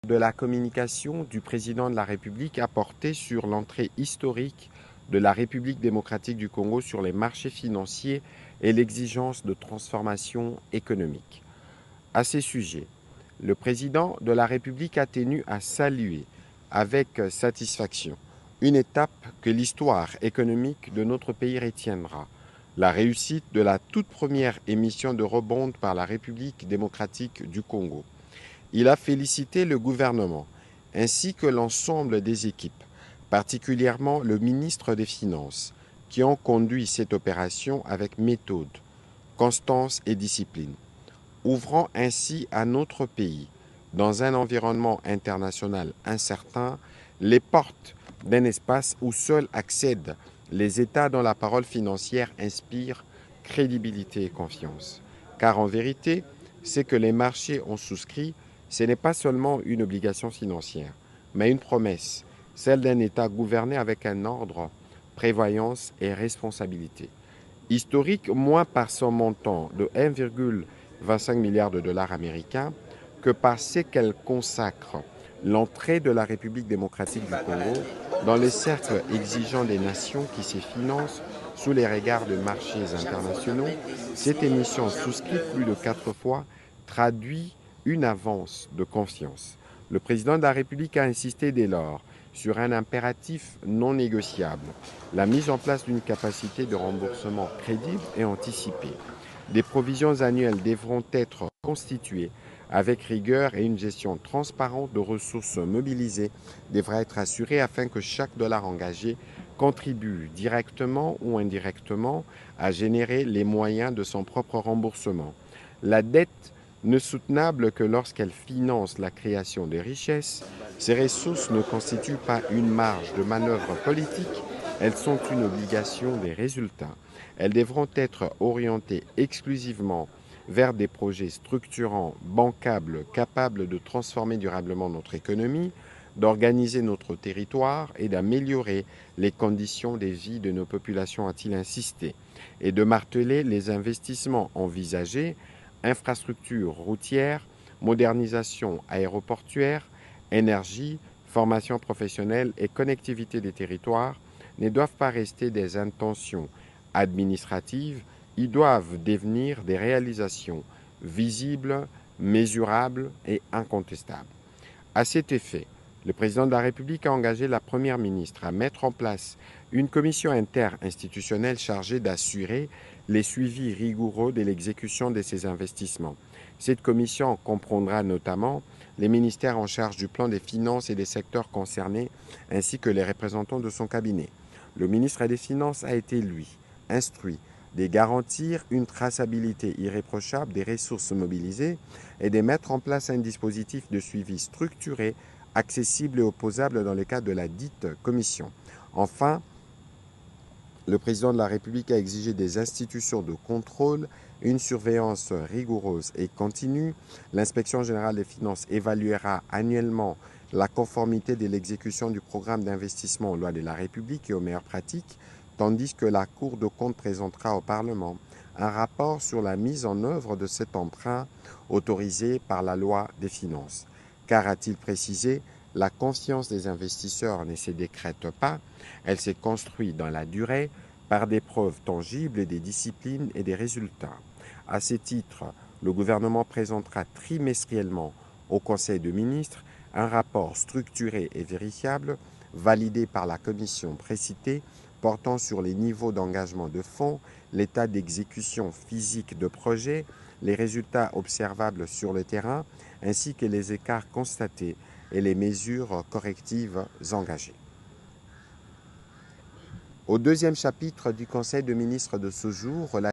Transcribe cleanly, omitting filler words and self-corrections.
de la communication du président de la République a porté sur l'entrée historique de la République démocratique du Congo sur les marchés financiers et l'exigence de transformation économique. À ces sujets, le président de la République a tenu à saluer avec satisfaction une étape que l'histoire économique de notre pays retiendra, la réussite de la toute première émission de rebond par la République démocratique du Congo. Il a félicité le gouvernement ainsi que l'ensemble des équipes, particulièrement le ministre des Finances, qui ont conduit cette opération avec méthode, constance et discipline, ouvrant ainsi à notre pays, dans un environnement international incertain, les portes d'un espace où seuls accèdent les États dont la parole financière inspire crédibilité et confiance. Car en vérité, ce que les marchés ont souscrit, ce n'est pas seulement une obligation financière, mais une promesse, celle d'un État gouverné avec un ordre, prévoyance et responsabilité. Historique moins par son montant de 1,25 milliard de dollars américains que par ce qu'elle consacre l'entrée de la République démocratique du Congo dans les cercles exigeants des nations qui se financent sous les regards de marchés internationaux. Cette émission, souscrite plus de 4 fois, traduit une avance de confiance. Le président de la République a insisté dès lors sur un impératif non négociable, la mise en place d'une capacité de remboursement crédible et anticipée. Des provisions annuelles devront être constituées avec rigueur et une gestion transparente de ressources mobilisées devra être assurée afin que chaque dollar engagé contribue directement ou indirectement à générer les moyens de son propre remboursement. La dette ne soutenable que lorsqu'elle finance la création de richesses, ces ressources ne constituent pas une marge de manœuvre politique, elles sont une obligation des résultats. Elles devront être orientées exclusivement vers des projets structurants, bancables, capables de transformer durablement notre économie, d'organiser notre territoire et d'améliorer les conditions de vie de nos populations, a-t-il insisté, et de marteler les investissements envisagés, infrastructures routières, modernisation aéroportuaire, énergie, formation professionnelle et connectivité des territoires ne doivent pas rester des intentions administratives, ils doivent devenir des réalisations visibles, mesurables et incontestables. À cet effet, le président de la République a engagé la première ministre à mettre en place une commission interinstitutionnelle chargée d'assurer les suivis rigoureux de l'exécution de ces investissements. Cette commission comprendra notamment les ministères en charge du plan des finances et des secteurs concernés, ainsi que les représentants de son cabinet. Le ministre des Finances a été, lui, instruit de garantir une traçabilité irréprochable des ressources mobilisées et de mettre en place un dispositif de suivi structuré, accessible et opposable dans le cadre de la dite commission. Enfin, le président de la République a exigé des institutions de contrôle une surveillance rigoureuse et continue. L'inspection générale des finances évaluera annuellement la conformité de l'exécution du programme d'investissement aux lois de la République et aux meilleures pratiques, tandis que la Cour de compte présentera au Parlement un rapport sur la mise en œuvre de cet emprunt autorisé par la loi des finances. Car, a-t-il précisé, la confiance des investisseurs ne se décrète pas, elle s'est construite dans la durée par des preuves tangibles et des disciplines et des résultats. À ce titre, le gouvernement présentera trimestriellement au Conseil des ministres un rapport structuré et vérifiable, validé par la commission précitée, portant sur les niveaux d'engagement de fonds, l'état d'exécution physique de projets, les résultats observables sur le terrain, ainsi que les écarts constatés et les mesures correctives engagées. Au deuxième chapitre du Conseil des ministres de ce jour,